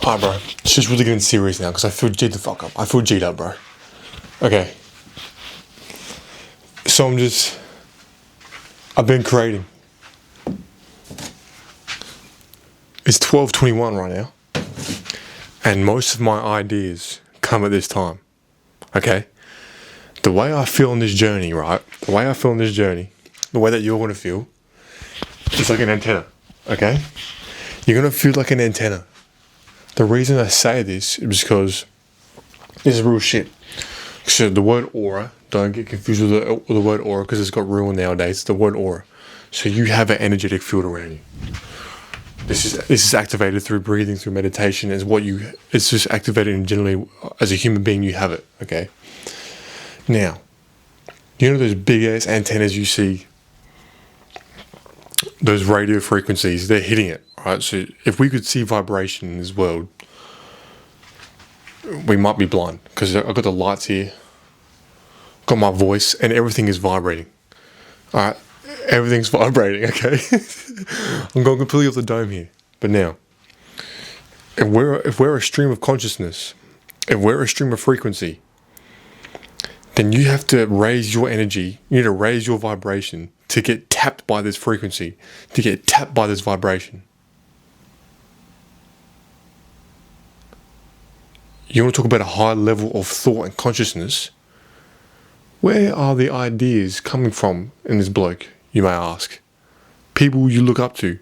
Alright, bro. It's just really getting serious now because I feel G'd the fuck up. I feel G'd up, bro. Okay. So I've been creating. It's 12:21 right now. And most of my ideas come at this time. Okay? The way I feel on this journey, right? The way I feel on this journey, the way that you're going to feel, is like an antenna. Okay? You're going to feel like an antenna. The reason I say this is because this is real shit. So the word aura, don't get confused with the word aura because it's got ruined nowadays. It's the word aura. So you have an energetic field around you. This is activated through breathing, through meditation. It's just activated, and generally as a human being you have it. Okay. Now, you know those big ass antennas you see, those radio frequencies, they're hitting it, right? So if we could see vibration in this world, we might be blind because I've got the lights here, got my voice, and everything is vibrating. All right, everything's vibrating. Okay, I'm going completely off the dome here. But now, if we're a stream of consciousness, if we're a stream of frequency, then you have to raise your energy. You need to raise your vibration to get tapped by this frequency, to get tapped by this vibration. You want to talk about a high level of thought and consciousness? Where are the ideas coming from in this bloke, you may ask? People you look up to.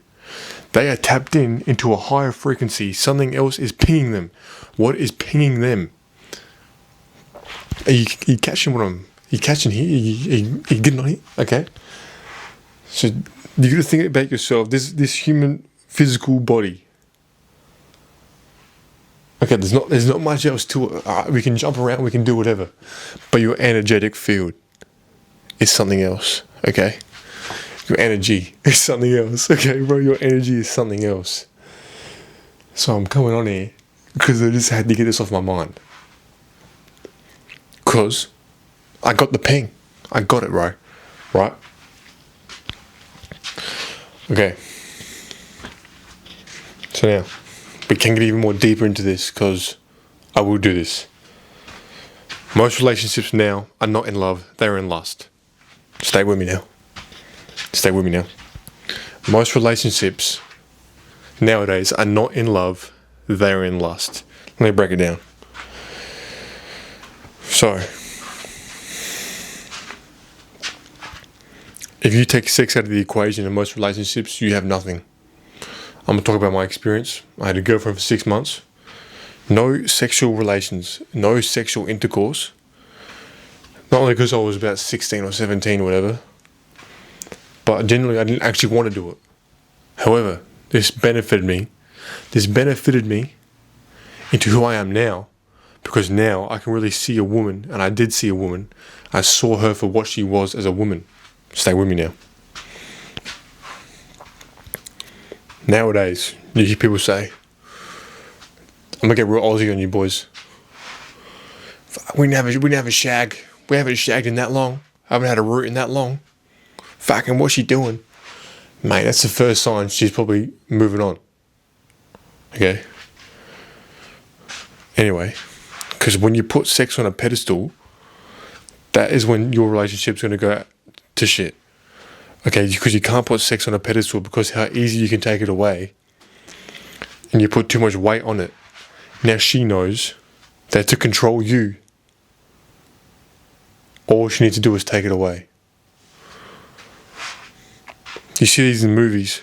They are tapped into a higher frequency. Something else is pinging them. What is pinging them? Are you catching what I'm... Are you catching here? Are you getting on here? Okay. So you got to think about yourself. This human physical body. Okay, there's not much else to it. We can jump around, we can do whatever. But your energetic field is something else, okay? Your energy is something else, okay, bro? Your energy is something else. So I'm coming on here because I just had to get this off my mind. Because I got the ping. I got it, bro. Right? Okay. So now, we can get even more deeper into this because I will do this. Most relationships now are not in love, they're in lust. Stay with me now. Stay with me now. Most relationships nowadays are not in love, they're in lust. Let me break it down. So, if you take sex out of the equation in most relationships, you have nothing. I'm going to talk about my experience. I had a girlfriend for 6 months. No sexual relations. No sexual intercourse. Not only because I was about 16 or 17 or whatever. But generally I didn't actually want to do it. However, this benefited me. This benefited me into who I am now. Because now I can really see a woman. And I did see a woman. I saw her for what she was as a woman. Stay with me now. Nowadays, you hear people say, I'm gonna get real Aussie on you boys. We never shag. We haven't shagged in that long. I haven't had a root in that long. Fucking what's she doing? Mate, that's the first sign she's probably moving on. Okay? Anyway, because when you put sex on a pedestal, that is when your relationship's gonna go to shit. Okay, because you can't put sex on a pedestal because how easy you can take it away. And you put too much weight on it. Now she knows that to control you, all she needs to do is take it away. You see these in movies.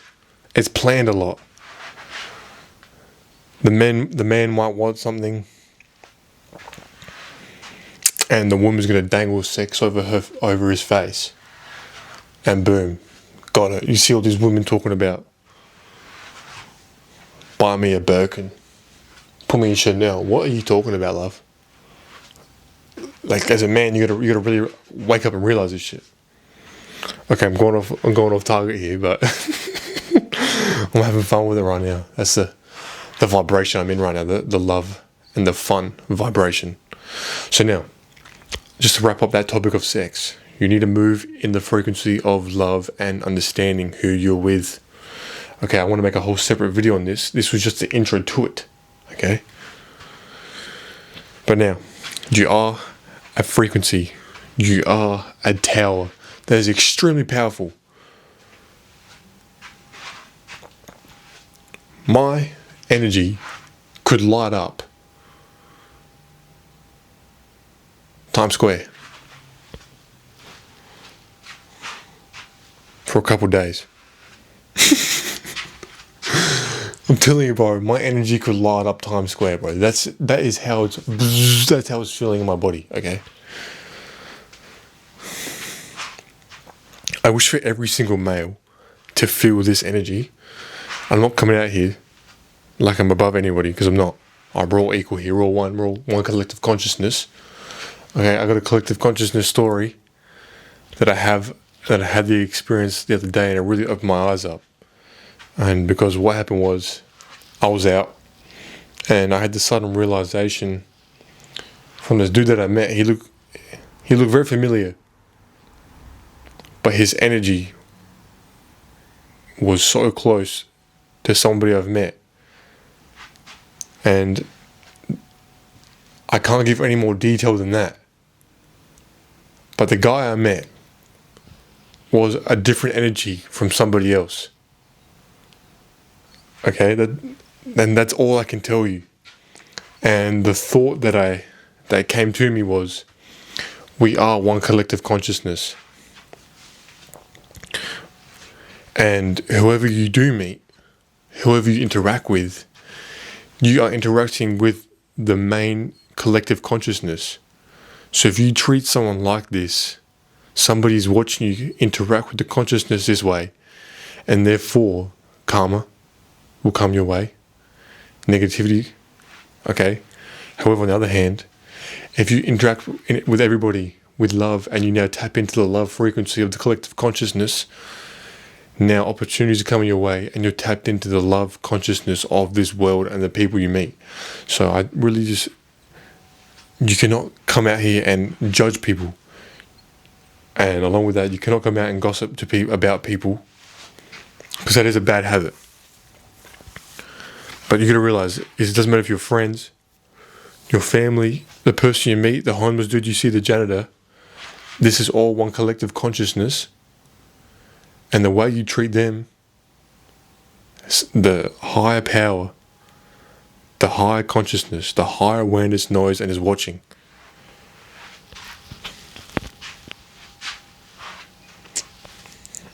It's planned a lot. The man might want something, and the woman's gonna dangle sex over his face. And boom, got it. You see all these women talking about, buy me a Birkin, put me in Chanel. What are you talking about, love? Like as a man, you gotta really wake up and realize this shit. Okay, I'm going off target here, but I'm having fun with it right now. That's the vibration I'm in right now. The love and the fun vibration. So now, just to wrap up that topic of sex. You need to move in the frequency of love and understanding who you're with. Okay, I want to make a whole separate video on this. This was just the intro to it. okay? But now, you are a frequency. You are a tower that is extremely powerful. My energy could light up Times Square for a couple of days. I'm telling you, bro, my energy could light up Times Square, bro. That is how it's feeling in my body, okay? I wish for every single male to feel this energy. I'm not coming out here like I'm above anybody, because I'm not. We're all equal here. We're all one collective consciousness. Okay, I got a collective consciousness story that I had the experience the other day, and it really opened my eyes up. And because what happened was, I was out, and I had the sudden realization from this dude that I met. He looked very familiar, but his energy was so close to somebody I've met, and I can't give any more detail than that. But the guy I met was a different energy from somebody else. Okay, then that's all I can tell you. And the thought that came to me was, we are one collective consciousness. And whoever you do meet, whoever you interact with, you are interacting with the main collective consciousness. So if you treat someone like this, somebody's watching you interact with the consciousness this way, and therefore karma will come your way, negativity, okay? However, on the other hand, if you interact with everybody with love, and you now tap into the love frequency of the collective consciousness, now opportunities are coming your way, and you're tapped into the love consciousness of this world and the people you meet. So I really you cannot come out here and judge people. And along with that, you cannot come out and gossip to about people, because that is a bad habit. But you got to realize, it doesn't matter if you're friends, your family, the person you meet, the homeless dude you see, the janitor. This is all one collective consciousness. And the way you treat them, the higher power, the higher consciousness, the higher awareness knows and is watching.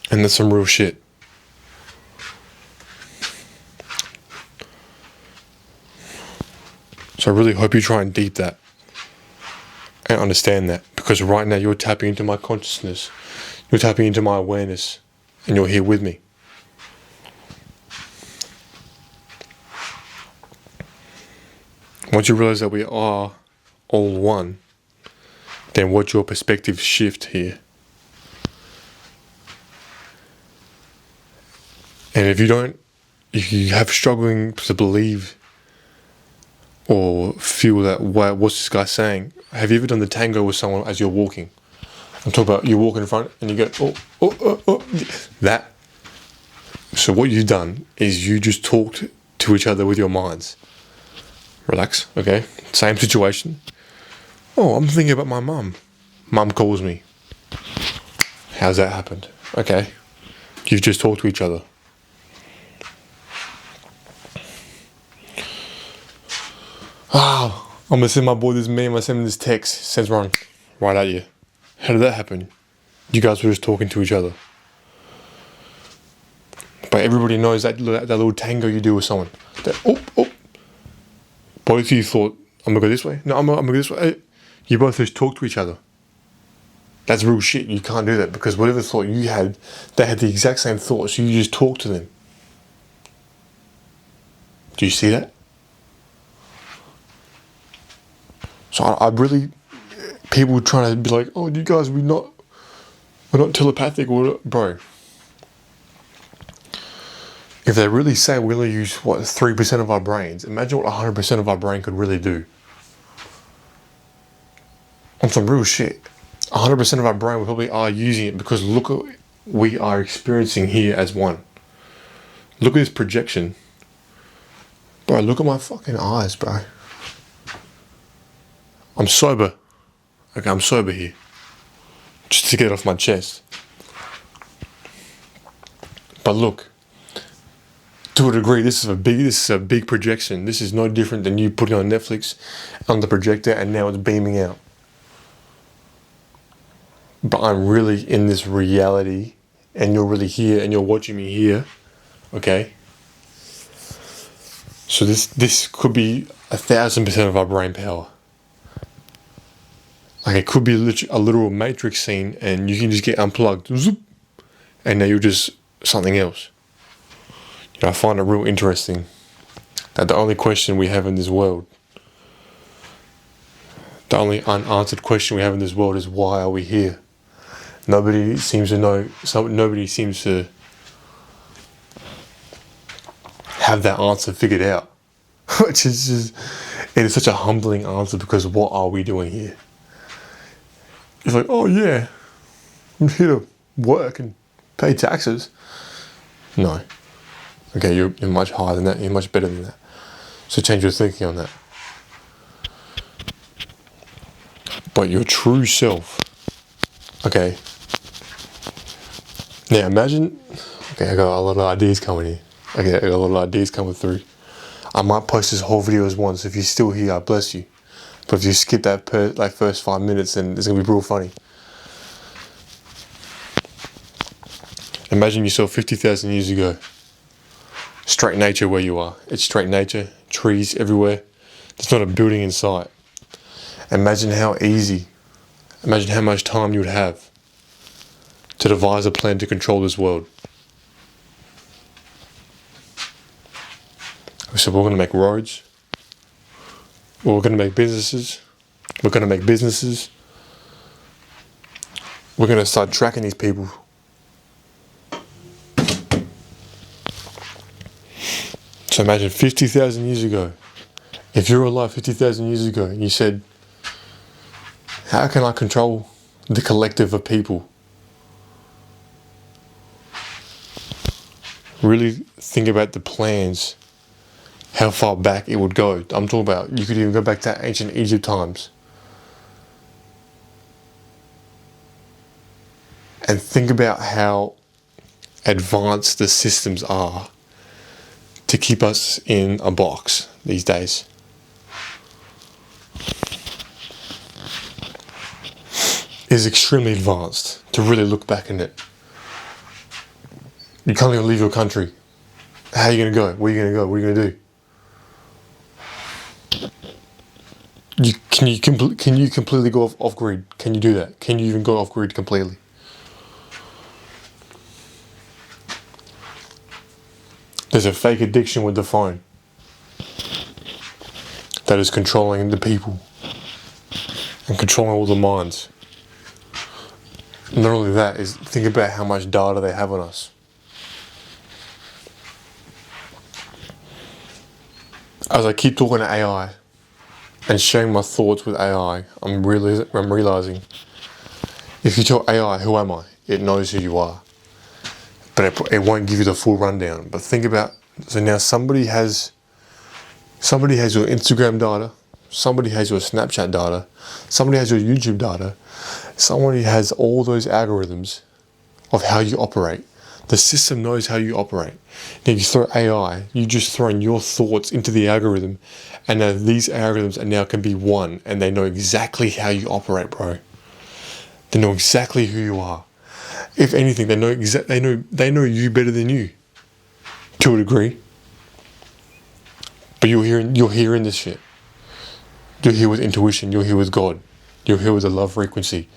And that's some real shit. So I really hope you try and deep that and understand that, because right now you're tapping into my consciousness, you're tapping into my awareness, and you're here with me. Once you realize that we are all one, then watch your perspective shift here. And if you have struggling to believe or feel that, what's this guy saying? Have you ever done the tango with someone as you're walking? I'm talking about you walk in front and you go, oh, that. So what you've done is you just talked to each other with your minds. Relax, okay? Same situation. Oh, I'm thinking about my mum. Mum calls me. How's that happened? Okay. You've just talked to each other. Oh, I'm gonna send my boy this meme, I send him this text, sends wrong, right at you. How did that happen? You guys were just talking to each other. But everybody knows that little tango you do with someone. That, both of you thought, I'm gonna go this way. No, I'm gonna go this way. You both just talk to each other. That's real shit. You can't do that, because whatever thought you had, they had the exact same thought, so you just talk to them. Do you see that? So I really, people trying to be like, oh, you guys, we're not telepathic, bro. If they really say we only use 3% of our brains, imagine what 100% of our brain could really do. On some real shit, 100% of our brain, we probably are using it, because look at what we are experiencing here as one. Look at this projection. Bro, look at my fucking eyes, bro. I'm sober. Okay, I'm sober here. Just to get it off my chest. But look, to a degree, this is a big projection. This is no different than you putting on Netflix on the projector and now it's beaming out. But I'm really in this reality and you're really here and you're watching me here. Okay? So this could be 1,000% of our brain power. Like it could be a literal Matrix scene and you can just get unplugged. Zoop, and now you're just something else. You know, I find it real interesting that the only question we have in this world, the only unanswered question we have in this world is why are we here? Nobody seems to know, nobody seems to have that answer figured out. Which is just, it is such a humbling answer because what are we doing here? It's like, oh yeah, I'm here to work and pay taxes. No. Okay, you're much higher than that, you're much better than that. So change your thinking on that. But your true self, okay. Now imagine, okay, I got a lot of ideas coming here. Okay, I got a lot of ideas coming through. I might post this whole video as once. If you're still here, I bless you. But if you skip that first 5 minutes, then it's gonna be real funny. Imagine yourself 50,000 years ago. Straight nature where you are. It's straight nature, trees everywhere. There's not a building in sight. Imagine how easy, imagine how much time you would have to devise a plan to control this world. So we're going to make roads. We're going to make businesses. We're going to make businesses. We're going to start tracking these people. So imagine 50,000 years ago. If you were alive 50,000 years ago and you said, how can I control the collective of people? Really think about the plans, how far back it would go. I'm talking about, you could even go back to ancient Egypt times. And think about how advanced the systems are to keep us in a box these days. Is extremely advanced to really look back in it. You can't even leave your country. How are you going to go? Where are you going to go? What are you going to do? Can you completely go off grid? Can you do that? Can you even go off grid completely? There's a fake addiction with the phone that is controlling the people and controlling all the minds. Not only that, is think about how much data they have on us. As I keep talking to AI and sharing my thoughts with AI, I'm realizing if you tell AI, who am I? It knows who you are. But it won't give you the full rundown. But think about, so now somebody has your Instagram data, somebody has your Snapchat data, somebody has your YouTube data, somebody has all those algorithms of how you operate. The system knows how you operate. Now you throw AI, you just throw in your thoughts into the algorithm, and now these algorithms are now can be one, and they know exactly how you operate, bro. They know exactly who you are. If anything, they know you better than you, to a degree. But you're hearing this shit. You're here with intuition. You're here with God. You're here with the love frequency.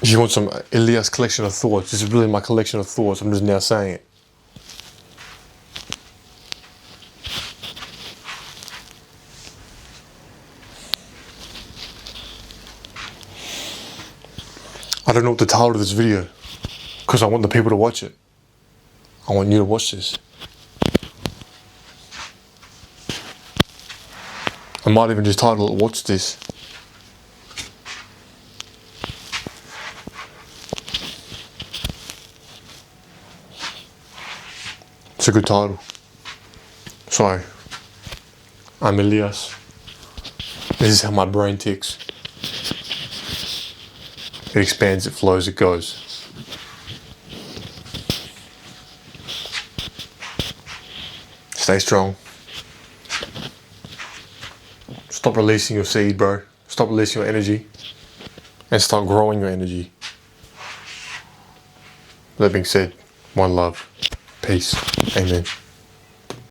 If you want some Elias collection of thoughts, this is really my collection of thoughts. I'm just now saying it. I don't know what the title of this video, because I want the people to watch it. I want you to watch this. I might even just title it, watch this. It's a good title. So, I'm Elias. This is how my brain ticks. It expands, it flows, it goes. Stay strong. Stop releasing your seed, bro. Stop releasing your energy. And start growing your energy. That being said, one love. Peace. Amen.